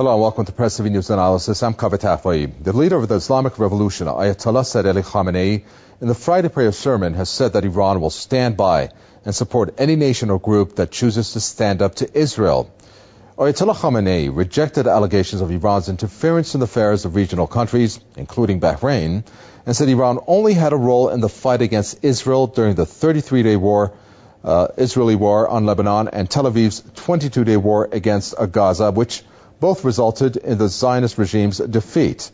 Hello and welcome to Press TV News Analysis. I'm Kavit Tafai. The leader of the Islamic Revolution, Ayatollah Khamenei, in the Friday prayer sermon has said that Iran will stand by and support any nation or group that chooses to stand up to Israel. Ayatollah Khamenei rejected allegations of Iran's interference in the affairs of regional countries, including Bahrain, and said Iran only had a role in the fight against Israel during the 33-day war, Israeli war on Lebanon, and Tel Aviv's 22-day war against Gaza, which both resulted in the Zionist regime's defeat.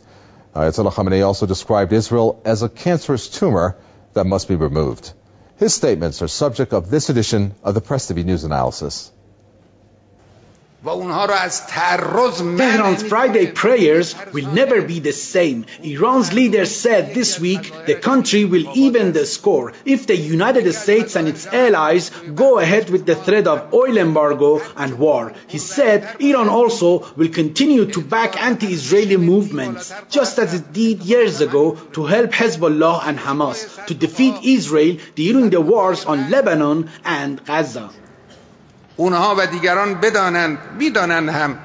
Ayatollah Khamenei also described Israel as a cancerous tumor that must be removed. His statements are subject of this edition of the Press TV News Analysis. Tehran's Friday prayers will never be the same. Iran's leader said this week the country will even the score if the United States and its allies go ahead with the threat of oil embargo and war. He said Iran also will continue to back anti-Israeli movements, just as it did years ago to help Hezbollah and Hamas to defeat Israel during the wars on Lebanon and Gaza. اونها و دیگران بدانند میدانند هم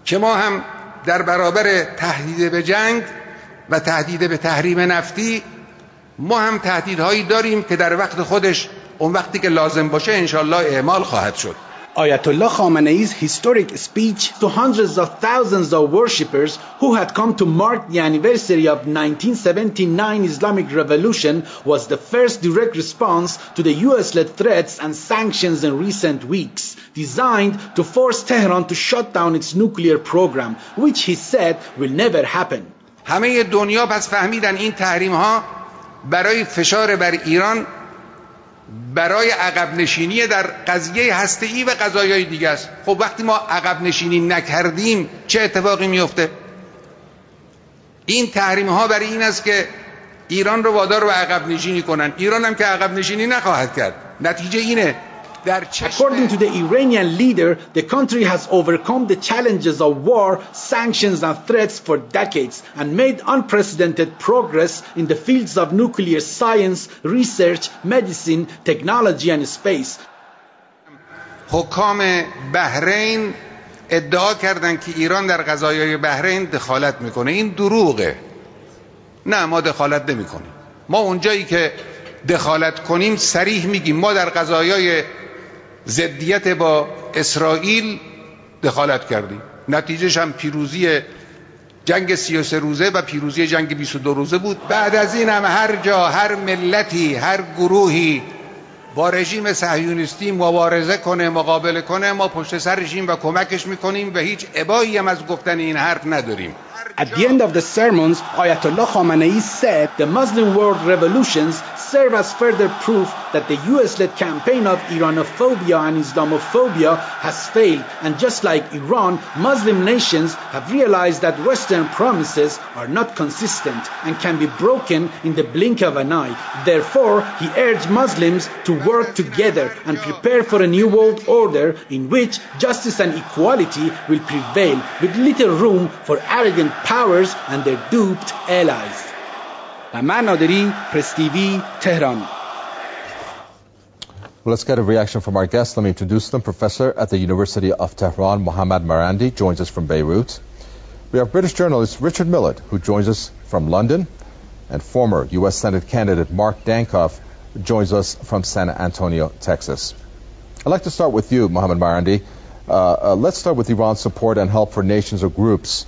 که ما هم در برابر تهدید به جنگ و تهدید به تحریم نفتی ما هم تهدیدهایی داریم که در وقت خودش اون وقتی که لازم باشه انشالله اعمال خواهد شد. Ayatollah Khamenei's historic speech to hundreds of thousands of worshippers who had come to mark the anniversary of 1979 Islamic Revolution was the first direct response to the US-led threats and sanctions in recent weeks, designed to force Tehran to shut down its nuclear program, which he said will never happen. همه دنیا پس فهمیدن این تحریم ها برای فشار بر ایران برای عقب نشینی در قضیه هسته‌ای و قضایای دیگه است. خب وقتی ما عقب نشینی نکردیم چه اتفاقی میفته؟ این تحریم ها برای این است که ایران رو وادار به عقب نشینی کنن. ایران هم که عقب نشینی نخواهد کرد. نتیجه اینه. According to the Iranian leader, the country has overcome the challenges of war, sanctions and threats for decades and made unprecedented progress in the fields of nuclear science, research, medicine, technology and space. حکام بحرین ادعا کردن که ایران در قضایای بحرین دخالت میکنه. این دروغه. نه، ما دخالت نمیکنیم. ما اونجایی که دخالت کنیم صریح میگیم ما در قضایای ضدیت با اسرائیل دخالت کردیم. نتیجهش هم پیروزی جنگ 33 روزه و پیروزی جنگ 22 روزه بود. بعد از این هم هر جا، هر ملتی، هر گروهی با رژیم صهیونیستی مبارزه کنه، مقابله کنه، ما پشت سر رژیم و کمکش میکنیم و هیچ ابایی هم از گفتن این حرف نداریم. At the end of the sermons, Ayatollah Khamenei said the Muslim world revolutions serve as further proof that the US-led campaign of Iranophobia and Islamophobia has failed, and just like Iran, Muslim nations have realized that Western promises are not consistent and can be broken in the blink of an eye. Therefore, he urged Muslims to work together and prepare for a new world order in which justice and equality will prevail, with little room for arrogant powers and their duped allies. Aman Naderi, Press TV, Tehran. Let's get a reaction from our guests. Let me introduce them. Professor at the University of Tehran, Mohammad Marandi, joins us from Beirut. We have British journalist Richard Millett, who joins us from London, and former U.S. Senate candidate Mark Dankof joins us from San Antonio, Texas. I'd like to start with you, Mohammad Marandi. Let's start with Iran's support and help for nations or groups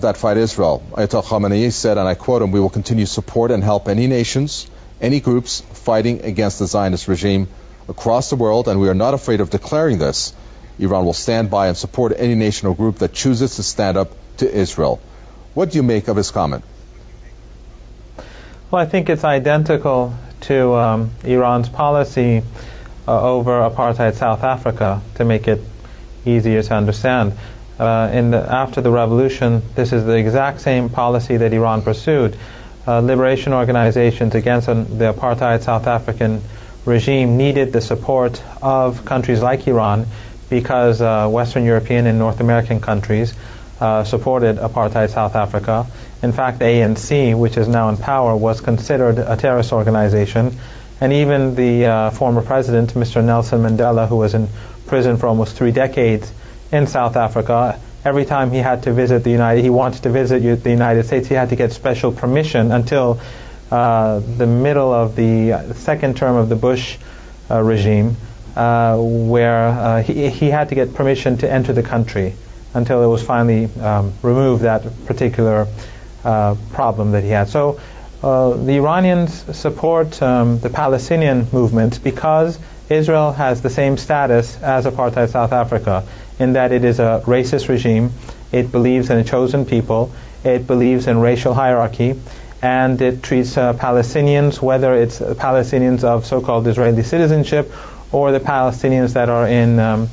that fight Israel. Ayatollah Khamenei said, and I quote him, "We will continue to support and help any nations, any groups fighting against the Zionist regime across the world, and we are not afraid of declaring this. Iran will stand by and support any nation or group that chooses to stand up to Israel." What do you make of his comment? Well, I think it's identical to Iran's policy over apartheid South Africa, to make it easier to understand. After the revolution, this is the exact same policy that Iran pursued. Liberation organizations against the apartheid South African regime needed the support of countries like Iran because Western European and North American countries supported apartheid South Africa. In fact, the ANC, which is now in power, was considered a terrorist organization. And even the former president, Mr. Nelson Mandela, who was in prison for almost 3 decades in South Africa, every time he wanted to visit the United States, he had to get special permission until the middle of the second term of the Bush regime, where he had to get permission to enter the country until it was finally removed, that particular problem that he had. So the Iranians support the Palestinian movement because Israel has the same status as apartheid South Africa, in that it is a racist regime, it believes in a chosen people, it believes in racial hierarchy, and it treats Palestinians, whether it's Palestinians of so-called Israeli citizenship or the Palestinians that are in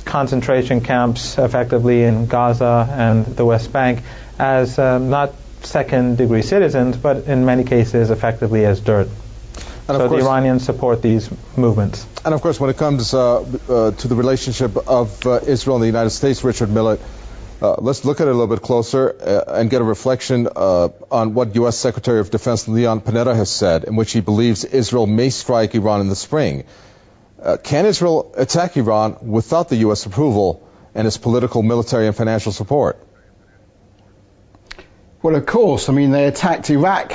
concentration camps, effectively in Gaza and the West Bank, as not second-degree citizens, but in many cases effectively as dirt. And so the Iranians support these movements. And of course, when it comes to the relationship of Israel and the United States, Richard Millett, let's look at it a little bit closer and get a reflection on what U.S. Secretary of Defense Leon Panetta has said, in which he believes Israel may strike Iran in the spring. Can Israel attack Iran without the U.S. approval and its political, military, and financial support? Well, of course. I mean, they attacked Iraq,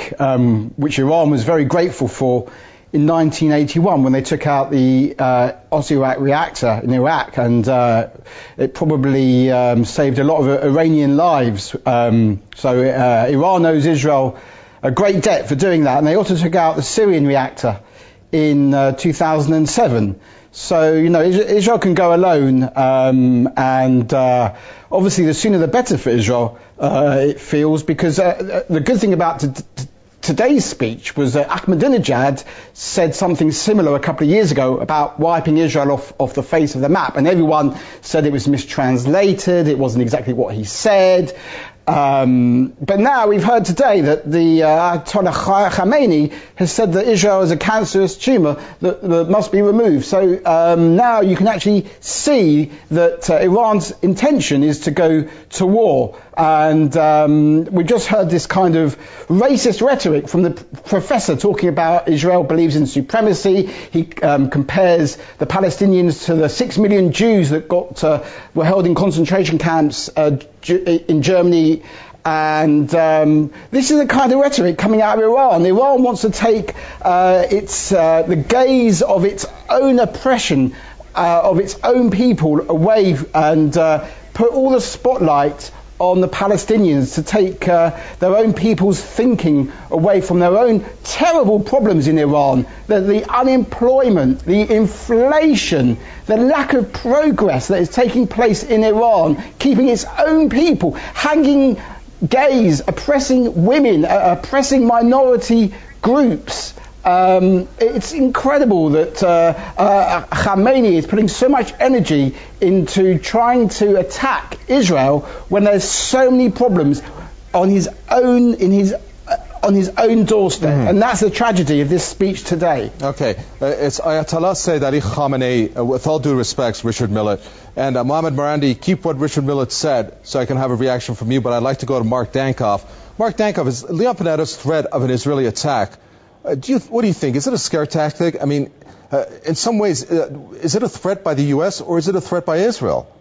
which Iran was very grateful for in 1981 when they took out the Osirak reactor in Iraq, and it probably saved a lot of Iranian lives. So Iran owes Israel a great debt for doing that. And they also took out the Syrian reactor in 2007. So, you know, Israel can go alone, and obviously the sooner the better for Israel, it feels, because the good thing about today's speech was that Ahmadinejad said something similar a couple of years ago about wiping Israel off the face of the map, and everyone said it was mistranslated, it wasn't exactly what he said. But now we've heard today that the Ayatollah Khamenei has said that Israel is a cancerous tumour that must be removed. So now you can actually see that Iran's intention is to go to war. And we just heard this kind of racist rhetoric from the professor talking about Israel believes in supremacy. He compares the Palestinians to the 6 million Jews that were held in concentration camps in Germany. And this is the kind of rhetoric coming out of Iran. Iran wants to take the gaze of its own oppression, of its own people away, and put all the spotlight on the Palestinians, to take their own people's thinking away from their own terrible problems in Iran, the unemployment, the inflation, the lack of progress that is taking place in Iran, keeping its own people, hanging gays, oppressing women, oppressing minority groups. It's incredible that Khamenei is putting so much energy into trying to attack Israel when there's so many problems on his own doorstep. Mm-hmm. And that's the tragedy of this speech today. Okay, it's Ayatollah Seyyed Khamenei, with all due respects, Richard Millett. And Mohammed Marandi, keep what Richard Millett said so I can have a reaction from you, but I'd like to go to Mark Dankof. Mark Dankof, is Leon Panetta's threat of an Israeli attack, what do you think? Is it a scare tactic? I mean, in some ways, is it a threat by the U.S. or is it a threat by Israel?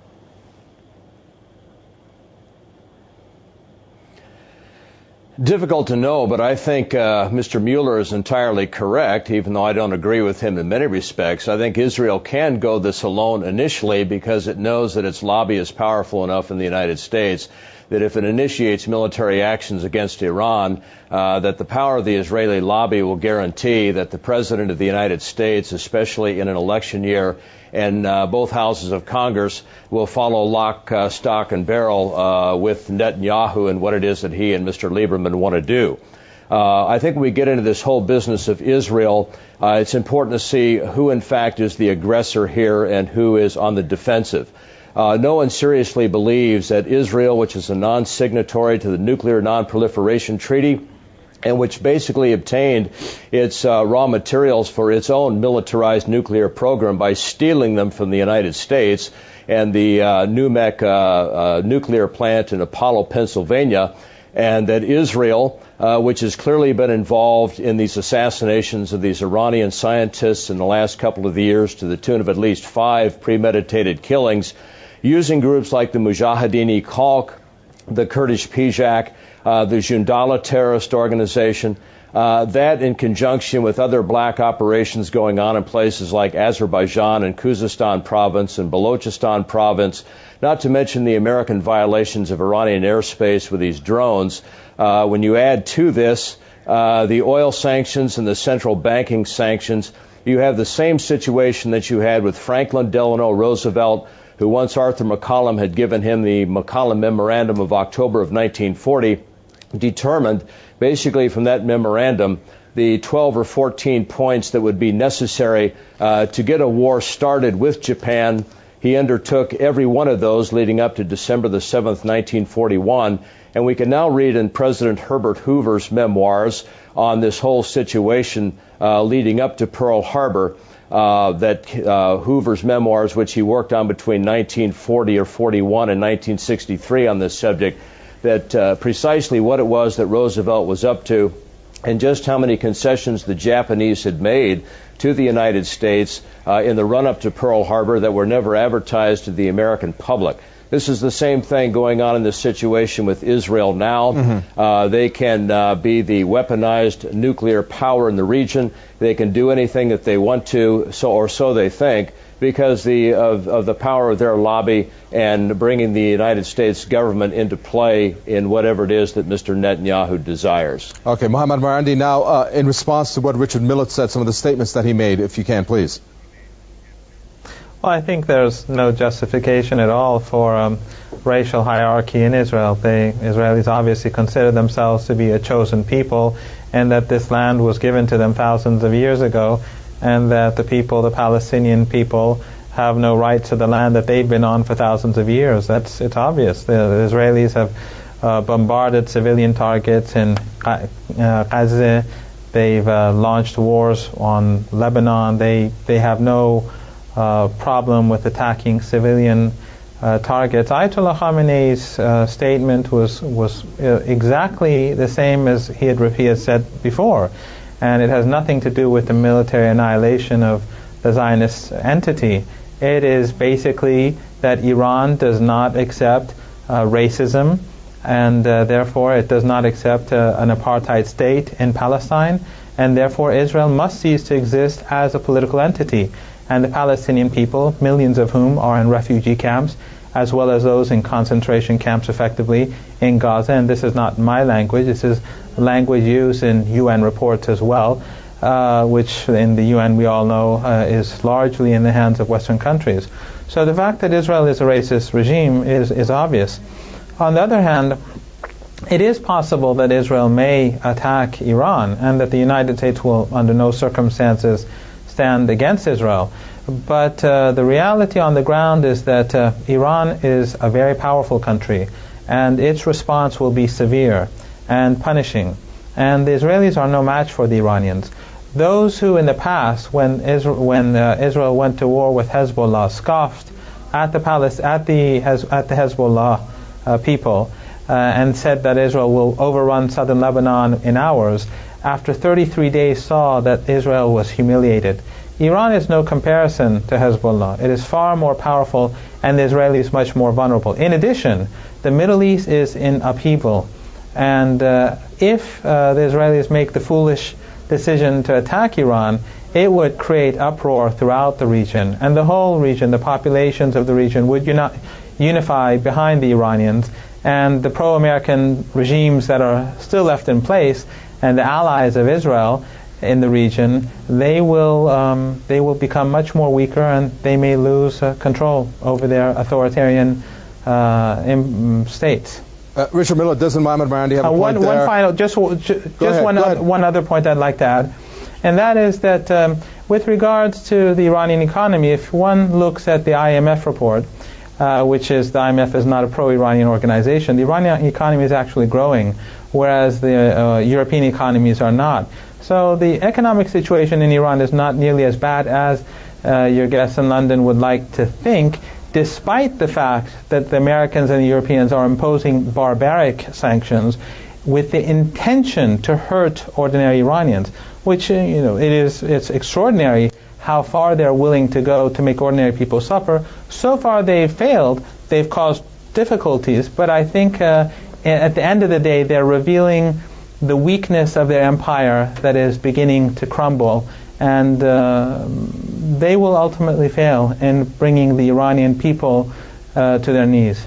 Difficult to know, but I think Mr. Mueller is entirely correct, even though I don't agree with him in many respects. I think Israel can go this alone initially because it knows that its lobby is powerful enough in the United States that if it initiates military actions against Iran, that the power of the Israeli lobby will guarantee that the President of the United States, especially in an election year, and both houses of Congress will follow lock, stock, and barrel with Netanyahu and what it is that he and Mr. Lieberman want to do. I think when we get into this whole business of Israel, it's important to see who, in fact, is the aggressor here and who is on the defensive. No one seriously believes that Israel, which is a non-signatory to the Nuclear Non-Proliferation Treaty, and which basically obtained its raw materials for its own militarized nuclear program by stealing them from the United States and the NUMEC nuclear plant in Apollo, Pennsylvania, and that Israel, which has clearly been involved in these assassinations of these Iranian scientists in the last couple of years to the tune of at least 5 premeditated killings, using groups like the Mujahideen-e-Khalq, the Kurdish PJAK, the Jundala terrorist organization, that in conjunction with other black operations going on in places like Azerbaijan and Khuzestan province and Balochistan province, not to mention the American violations of Iranian airspace with these drones. When you add to this the oil sanctions and the central banking sanctions, you have the same situation that you had with Franklin Delano Roosevelt, who once Arthur McCollum had given him the McCollum Memorandum of October of 1940, determined basically from that memorandum the 12 or 14 points that would be necessary to get a war started with Japan. He undertook every one of those leading up to December the 7th, 1941. And we can now read in President Herbert Hoover's memoirs on this whole situation leading up to Pearl Harbor, that Hoover's memoirs, which he worked on between 1940 or 41 and 1963 on this subject, that precisely what it was that Roosevelt was up to and just how many concessions the Japanese had made to the United States in the run-up to Pearl Harbor that were never advertised to the American public. This is the same thing going on in this situation with Israel now. Mm-hmm. They can be the weaponized nuclear power in the region. They can do anything that they want to, so they think, because of the power of their lobby and bringing the United States government into play in whatever it is that Mr. Netanyahu desires. Okay, Mohammad Marandi, now in response to what Richard Millett said, some of the statements that he made, if you can, please. Well, I think there's no justification at all for racial hierarchy in Israel. The Israelis obviously consider themselves to be a chosen people, and that this land was given to them thousands of years ago, and that the people, the Palestinian people, have no right to the land that they've been on for thousands of years. It's obvious. The Israelis have bombarded civilian targets in Gaza. They've launched wars on Lebanon. They have no problem with attacking civilian targets. Ayatollah Khamenei's statement was exactly the same as he had said before, and it has nothing to do with the military annihilation of the Zionist entity. It is basically that Iran does not accept racism, and therefore it does not accept an apartheid state in Palestine, and therefore Israel must cease to exist as a political entity. And the Palestinian people, millions of whom are in refugee camps, as well as those in concentration camps effectively in Gaza, and this is not my language, this is language used in UN reports as well, which in the UN we all know is largely in the hands of Western countries. So the fact that Israel is a racist regime is obvious. On the other hand, it is possible that Israel may attack Iran, and that the United States will under no circumstances stand against Israel. But the reality on the ground is that Iran is a very powerful country, and its response will be severe and punishing. And the Israelis are no match for the Iranians. Those who in the past, when Israel went to war with Hezbollah, scoffed at the Hezbollah people and said that Israel will overrun southern Lebanon in hours, after 33 days saw that Israel was humiliated. Iran is no comparison to Hezbollah. It is far more powerful, and the Israelis much more vulnerable. In addition, the Middle East is in upheaval, and if the Israelis make the foolish decision to attack Iran, it would create uproar throughout the region, and the whole region, the populations of the region, would unify behind the Iranians, and the pro-American regimes that are still left in place and the allies of Israel in the region, they will become much more weaker, and they may lose control over their authoritarian states. Richard Miller, doesn't Mohammad Marandi have a point there? One final, one other point I'd like to add, and that is that with regards to the Iranian economy, if one looks at the IMF report, which is the IMF is not a pro-Iranian organization, the Iranian economy is actually growing, whereas the European economies are not. So the economic situation in Iran is not nearly as bad as your guests in London would like to think, despite the fact that the Americans and the Europeans are imposing barbaric sanctions with the intention to hurt ordinary Iranians, which it's extraordinary how far they're willing to go to make ordinary people suffer. So far they've failed, they've caused difficulties, but I think at the end of the day, they're revealing the weakness of their empire that is beginning to crumble, and they will ultimately fail in bringing the Iranian people to their knees.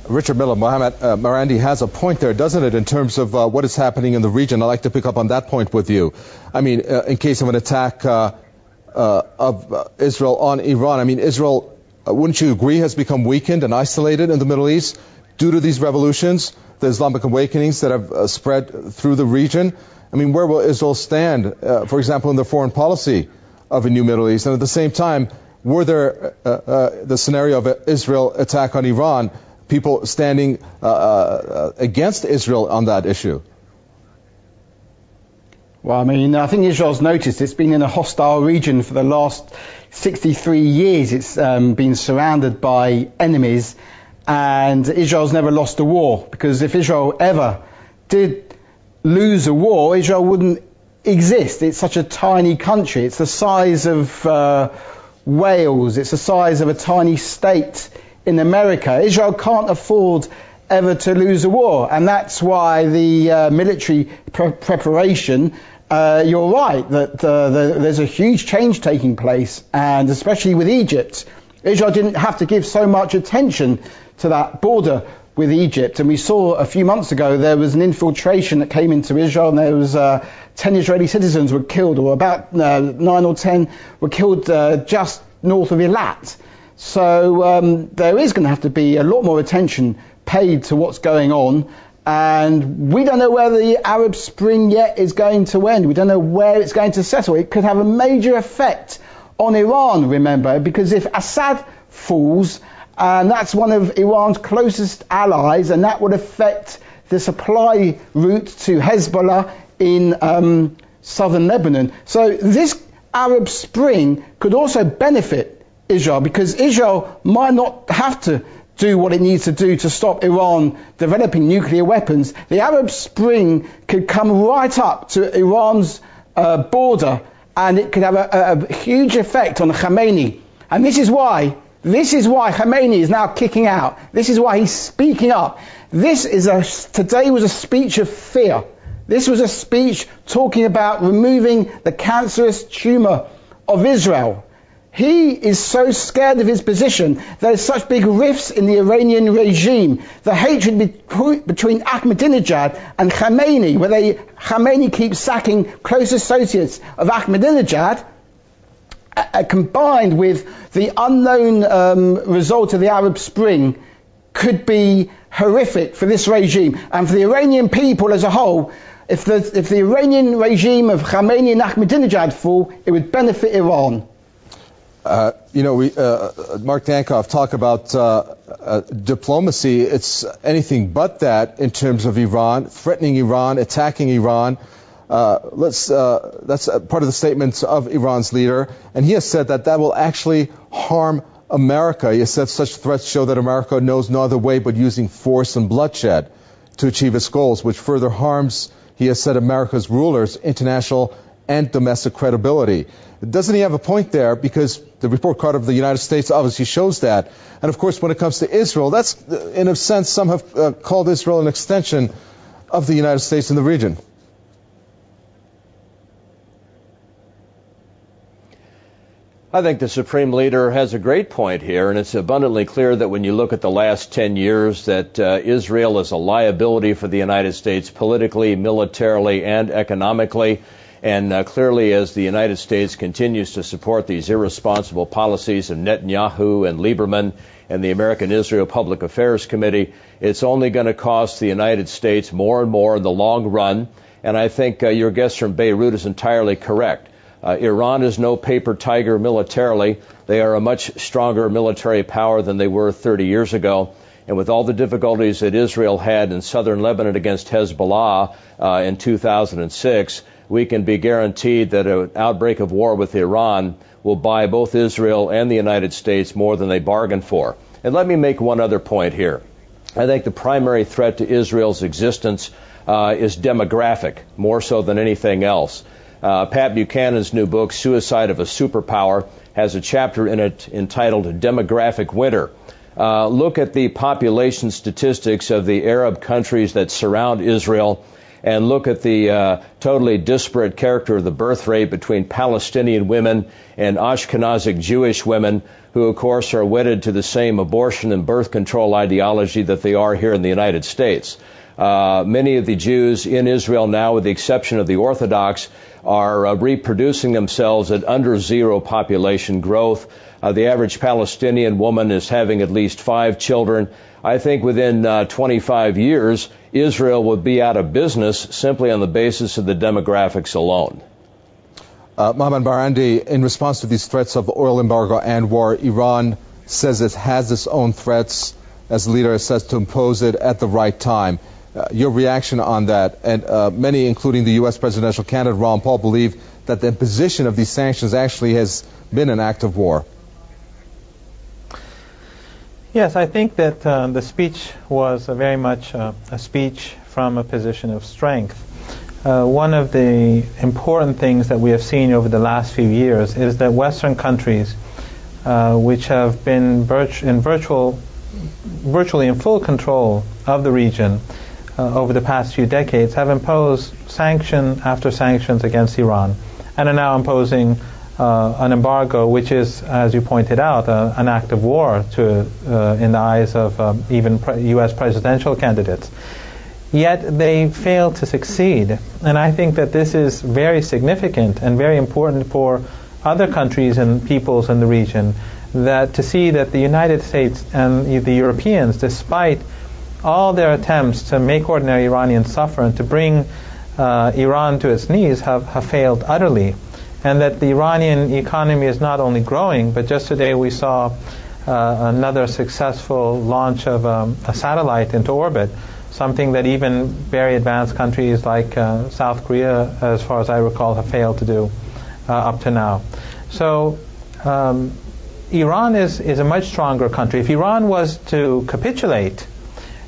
Richard Miller, Mohammed Marandi has a point there, doesn't it, in terms of what is happening in the region? I'd like to pick up on that point with you. I mean, in case of an attack of Israel on Iran, I mean, Israel, wouldn't you agree, has become weakened and isolated in the Middle East due to these revolutions, the Islamic awakenings that have spread through the region? I mean, where will Israel stand, for example, in the foreign policy of a new Middle East? And at the same time, were there the scenario of an Israel attack on Iran, people standing against Israel on that issue? Well, I mean, I think Israel's noticed it's been in a hostile region for the last 63 years. It's been surrounded by enemies, and Israel's never lost a war, because if Israel ever did lose a war, Israel wouldn't exist. It's such a tiny country. It's the size of Wales. It's the size of a tiny state in America. Israel can't afford ever to lose a war, and that's why the military preparation, you're right, that there's a huge change taking place, and especially with Egypt. Israel didn't have to give so much attention to that border with Egypt, and we saw a few months ago there was an infiltration that came into Israel, and there was 10 Israeli citizens were killed, or about 9 or 10 were killed just north of Eilat. So there is going to have to be a lot more attention paid to what's going on, and we don't know where the Arab Spring yet is going to end. We don't know where it's going to settle. It could have a major effect on Iran, remember, because if Assad falls, and that's one of Iran's closest allies, and that would affect the supply route to Hezbollah in southern Lebanon. So this Arab Spring could also benefit Israel, because Israel might not have to do what it needs to do to stop Iran developing nuclear weapons. The Arab Spring could come right up to Iran's border, and it could have a huge effect on Khamenei. And this is why Khamenei is now kicking out. This is why he's speaking up. Today was a speech of fear. This was a speech talking about removing the cancerous tumor of Israel. He is so scared of his position. There's such big rifts in the Iranian regime. The hatred between Ahmadinejad and Khamenei, where Khamenei keeps sacking close associates of Ahmadinejad, combined with the unknown result of the Arab Spring, could be horrific for this regime and for the Iranian people as a whole. If the Iranian regime of Khamenei and Ahmadinejad fall, it would benefit Iran. Mark Dankof talk about diplomacy. It's anything but that in terms of Iran, threatening Iran, attacking Iran. That's part of the statements of Iran's leader, and he has said that will actually harm America. He has said such threats show that America knows no other way but using force and bloodshed to achieve its goals, which further harms, he has said, America's rulers' international and domestic credibility. Doesn't he have a point there? Because the report card of the United States obviously shows that. And of course, when it comes to Israel, that's, in a sense, some have called Israel an extension of the United States in the region. I think the Supreme Leader has a great point here, and it's abundantly clear that when you look at the last 10 years that Israel is a liability for the United States politically, militarily, and economically. And clearly, as the United States continues to support these irresponsible policies of Netanyahu and Lieberman and the American Israel Public Affairs Committee, it's only going to cost the United States more and more in the long run. And I think your guest from Beirut is entirely correct. Iran is no paper tiger militarily. They are a much stronger military power than they were 30 years ago. And with all the difficulties that Israel had in southern Lebanon against Hezbollah in 2006, we can be guaranteed that an outbreak of war with Iran will buy both Israel and the United States more than they bargained for. And let me make one other point here. I think the primary threat to Israel's existence is demographic, more so than anything else. Pat Buchanan's new book, Suicide of a Superpower, has a chapter in it entitled Demographic Winter. Look at the population statistics of the Arab countries that surround Israel, and look at the totally disparate character of the birth rate between Palestinian women and Ashkenazic Jewish women, who, of course, are wedded to the same abortion and birth control ideology that they are here in the United States. Many of the Jews in Israel now, with the exception of the Orthodox, are reproducing themselves at under zero population growth. The average Palestinian woman is having at least 5 children. I think within 25 years, Israel would be out of business simply on the basis of the demographics alone. Mohammed Barandi, in response to these threats of oil embargo and war, Iran says it has its own threats, as the leader says, to impose it at the right time. Your reaction on that? And many, including the U.S. presidential candidate Ron Paul, believe that the imposition of these sanctions actually has been an act of war. Yes, I think that the speech was very much a speech from a position of strength. One of the important things that we have seen over the last few years is that Western countries, which have been virtually in full control of the region over the past few decades, have imposed sanction after sanctions against Iran, and are now imposing an embargo, which is, as you pointed out, an act of war in the eyes of even U.S. presidential candidates. Yet they fail to succeed. And I think that this is very significant and very important for other countries and peoples in the region, that to see that the United States and the Europeans, despite all their attempts to make ordinary Iranians suffer and to bring Iran to its knees, have failed utterly. And that the Iranian economy is not only growing, but just today we saw another successful launch of a satellite into orbit, something that even very advanced countries like South Korea, as far as I recall, have failed to do up to now. So Iran is a much stronger country. If Iran was to capitulate,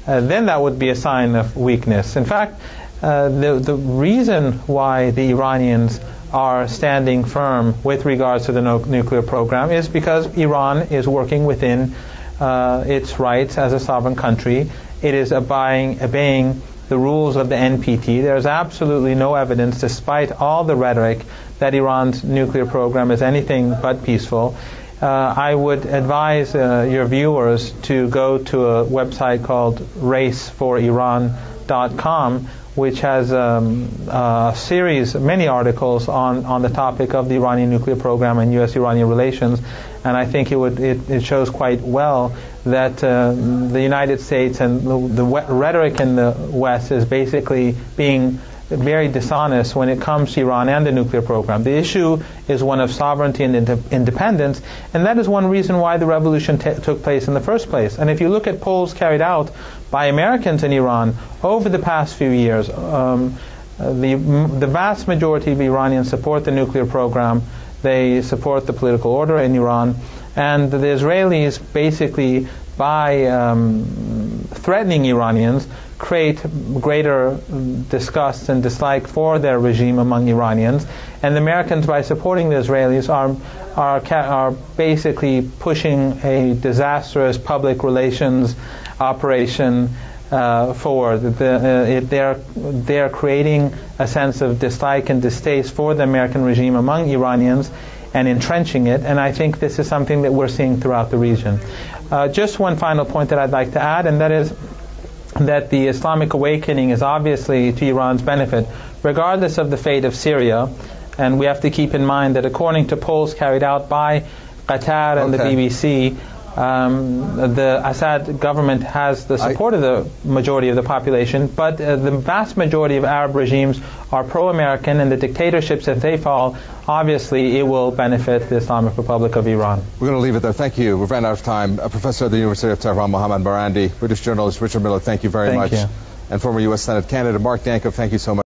then that would be a sign of weakness. In fact, the reason why the Iranians are standing firm with regards to the nuclear program is because Iran is working within its rights as a sovereign country. It is obeying the rules of the NPT. There's absolutely no evidence, despite all the rhetoric, that Iran's nuclear program is anything but peaceful. I would advise your viewers to go to a website called raceforiran.com, which has a series, many articles on the topic of the Iranian nuclear program and U.S.-Iranian relations. And I think it shows quite well that the United States and the rhetoric in the West is basically being very dishonest when it comes to Iran and the nuclear program. The issue is one of sovereignty and independence, and that is one reason why the revolution took place in the first place. And if you look at polls carried out by Americans in Iran over the past few years, the vast majority of Iranians support the nuclear program. They support the political order in Iran, and the Israelis basically, by threatening Iranians, create greater disgust and dislike for their regime among Iranians. And the Americans, by supporting the Israelis, are basically pushing a disastrous public relations operation forward. They're creating a sense of dislike and distaste for the American regime among Iranians and entrenching it. And I think this is something that we're seeing throughout the region. Just one final point that I'd like to add, and that is that the Islamic awakening is obviously to Iran's benefit, regardless of the fate of Syria. And we have to keep in mind that according to polls carried out by Qatar and the BBC, the Assad government has the support of the majority of the population, but the vast majority of Arab regimes are pro-American, and the dictatorships, if they fall, obviously it will benefit the Islamic Republic of Iran. We're going to leave it there. Thank you. We've ran out of time. Professor at the University of Tehran, Mohammed Barandi, British journalist Richard Miller, thank you very much. Thank you. And former U.S. Senate candidate Mark Dankof, thank you so much.